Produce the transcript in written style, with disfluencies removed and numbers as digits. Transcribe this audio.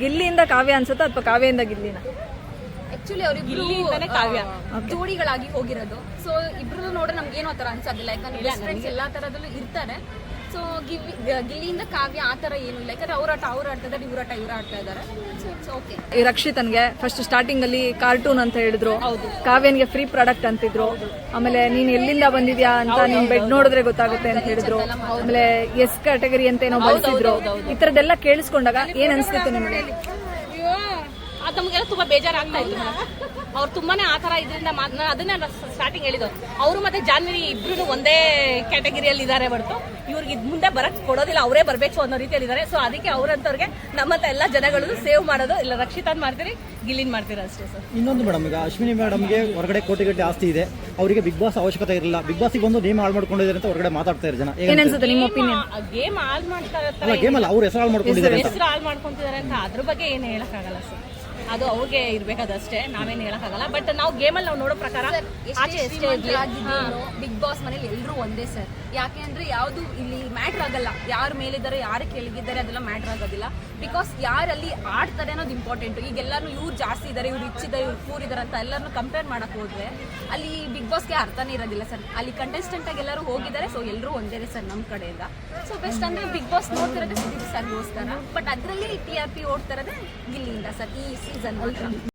ಗಿಲ್ಲಿಯಿಂದ ಕಾವ್ಯ ಅನ್ಸುತ್ತಾ ಅಥವಾ ಕಾವ್ಯದಿಂದ ಗಿಲ್ಲಿನ? ಆಕ್ಚುಲಿ ಅವ್ರಿಬ್ರು ಕಾವ್ಯ ಜೋಡಿಗಳಾಗಿ ಹೋಗಿರೋದು. ಸೊ ಇಬ್ರು ನೋಡ್ರೆ ನಮ್ಗೆ ಏನೋ ತರ ಅನ್ಸೋದಿಲ್ಲ, ಯಾಕಂದ್ರೆ ಫ್ರೆಂಡ್ಸ್ ಎಲ್ಲಾ ತರದಲ್ಲೂ ಇರ್ತಾರೆ. ಸೊ ಗಿಲ್ಲಿಯಿಂದ ಕಾವ್ಯ ಆ ತರ ಏನು ಇಲ್ಲ, ಯಾಕಂದ್ರೆ ಅವ್ರ ಆಡ್ತಾ ಇದಾರೆ, ಇವ್ರ ಆಡ್ತಾ ಇದಾರೆ. So it's okay. ಈ ರಕ್ಷಿತನ್ಗೆ ಫಸ್ಟ್ ಸ್ಟಾರ್ಟಿಂಗ್ ಅಲ್ಲಿ ಕಾರ್ಟೂನ್ ಅಂತ ಹೇಳಿದ್ರು, ಕಾವ್ಯನ್ಗೆ ಫ್ರೀ ಪ್ರಾಡಕ್ಟ್ ಅಂತಿದ್ರು. ಆಮೇಲೆ ನೀನ್ ಎಲ್ಲಿಂದ ಬಂದಿದ್ಯಾ ಅಂತ ನಿನ್ ಬೆಡ್ ನೋಡಿದ್ರೆ ಗೊತ್ತಾಗುತ್ತೆ ಅಂತ ಹೇಳಿದ್ರು. ಆಮೇಲೆ ಎಸ್ ಕ್ಯಾಟಗರಿ ಅಂತ ಏನೋ ಬಳಸಿದ್ರು. ಈ ತರದೆಲ್ಲ ಕೇಳಿಸ್ಕೊಂಡಾಗ ಏನ್ ಅನ್ಸ್ತಿತ್ತು ನಿಮ್ಗೆ? ಅದು ನಮಗೆಲ್ಲ ತುಂಬಾ ಬೇಜಾರಾಗ್ತಾ ಇತ್ತು. ಅವ್ರು ತುಂಬಾನೇ ಆ ತರ ಇದರಿಂದ ಅದನ್ನೇ ಸ್ಟಾರ್ಟಿಂಗ್ ಹೇಳಿದ್ರು. ಅವರು ಮತ್ತೆ ಜಾನ್ವಿ ಇಬ್ರು ಒಂದೇ ಕ್ಯಾಟಗರಿಯಲ್ಲಿ ಇದಾರೆ ಹೊರತು ಇವ್ರಿಗೆ ಮುಂದೆ ಬರಕ್ ಕೊಡೋದಿಲ್ಲ, ಅವರೇ ಬರ್ಬೇಕು ಅನ್ನೋ ರೀತಿಯಲ್ಲಿ ಇದಾರೆ. ಸೊ ಅದಕ್ಕೆ ಅವ್ರಂತವ್ರಿಗೆ ನಮ್ಮಂತ ಎಲ್ಲಾ ಜನಗಳು ಸೇವ್ ಮಾಡೋದು ಇಲ್ಲ, ರಕ್ಷಿತಾನ್ ಮಾಡ್ತೀರಿ, ಗಿಲ್ಲಿನ್ ಮಾಡ್ತೀರಾ ಅಷ್ಟೇ ಸರ್. ಇನ್ನೊಂದು ಮೇಡಮ್, ಈಗ ಅಶ್ವಿನಿ ಮೇಡಮ್ಗೆ ಹೊರಗಡೆ ಕೋಟಿಗಟ್ಟಲೆ ಆಸ್ತಿ ಇದೆ, ಅವರಿಗೆ ಬಿಗ್ ಬಾಸ್ ಅವಶ್ಯಕತೆ ಇರಲಿಲ್ಲ, ಬಿಗ್ ಬಾಸ್ ಬಂದು ನೇಮ್ ಹಾಳು ಮಾಡ್ಕೊಂಡಿದ್ದಾರೆ ಅಂತ ಹೊರಗಡೆ ಮಾತಾಡ್ತಾ ಇದ್ದಾರೆ ಜನ. ಏನ್ ಅನ್ಸುತ್ತೆ ನಿಮ್ಮ ಒಪಿನಿಯನ್? ಗೇಮ್ ಹಾಳು ಮಾಡ್ತಾರೆ, ಗೇಮ್ ಅಲ್ಲ, ಅವ್ರ ಹೆಸರು ಹಾಳು ಮಾಡ್ಕೊಂಡಿದ್ದಾರೆ ಅಂತ. ಹೆಸರು ಹಾಳು ಮಾಡ್ಕೊಂತಿದ್ದಾರೆ ಅಂತ ಅದ್ರ ಬಗ್ಗೆ ಏನು ಹೇಳಕ್ಕಾಗಲ್ಲ ಸರ್. ಅದು ಅವ್ರಿಗೆ ಇರ್ಬೇಕಾದಷ್ಟೇ, ನಾವೇನು ಹೇಳಕ್ಕಾಗಲ್ಲ. ಬಟ್ ನಾವು ಗೇಮಲ್ಲಿ ನಾವು ನೋಡೋ ಪ್ರಕಾರ ಬಿಗ್ ಬಾಸ್ ಮನೇಲಿ ಎಲ್ಲರೂ ಒಂದೇ ಸರ್. ಯಾಕೆ ಅಂದ್ರೆ ಯಾವ್ದು ಇಲ್ಲಿ ಮ್ಯಾಟ್ರ್ ಆಗಲ್ಲ, ಯಾರು ಮೇಲಿದ್ದಾರೆ ಯಾರು ಕೆಳಗಿದ್ದಾರೆ ಅದೆಲ್ಲ ಮ್ಯಾಟ್ರ್ ಆಗೋದಿಲ್ಲ. ಬಿಕಾಸ್ ಯಾರಲ್ಲಿ ಆಡ್ತಾರೆ ಅನ್ನೋದು ಇಂಪಾರ್ಟೆಂಟ್. ಈಗ ಎಲ್ಲಾರು ಇವ್ರು ಜಾಸ್ತಿ ಇದ್ದಾರೆ, ಇವ್ರು ರಿಚ್ ಇದ್ದಾರೆ, ಇವ್ರು ಪೂರ್ ಇದಾರೆ ಅಂತ ಎಲ್ಲರನ್ನು ಕಂಪೇರ್ ಮಾಡಕ್ ಹೋದ್ರೆ ಅಲ್ಲಿ ಬಿಗ್ ಬಾಸ್ಗೆ ಅರ್ಥನೇ ಇರೋದಿಲ್ಲ ಸರ್. ಅಲ್ಲಿ ಕಂಟೆಸ್ಟೆಂಟ್ ಆಗಿ ಎಲ್ಲರೂ ಹೋಗಿದ್ದಾರೆ. ಸೊ ಎಲ್ಲರೂ ಒಂದೇ ಸರ್ ನಮ್ಮ ಕಡೆಯಿಂದ. ಸೊ ಬೆಸ್ಟ್ ಅಂದ್ರೆ ಬಿಗ್ ಬಾಸ್ ನೋಡ್ತಿರೋದೇ ಸುದೀಪ್ ಸರ್ಗೋಸ್ಕರ. ಬಟ್ ಅದರಲ್ಲಿ TRP ಓಡ್ತಿರೋದೇ ಗಿಲ್ಲಿಯಿಂದ ಸರ್ ಈ ಸೀಸನ್ ಮಾತ್ರ.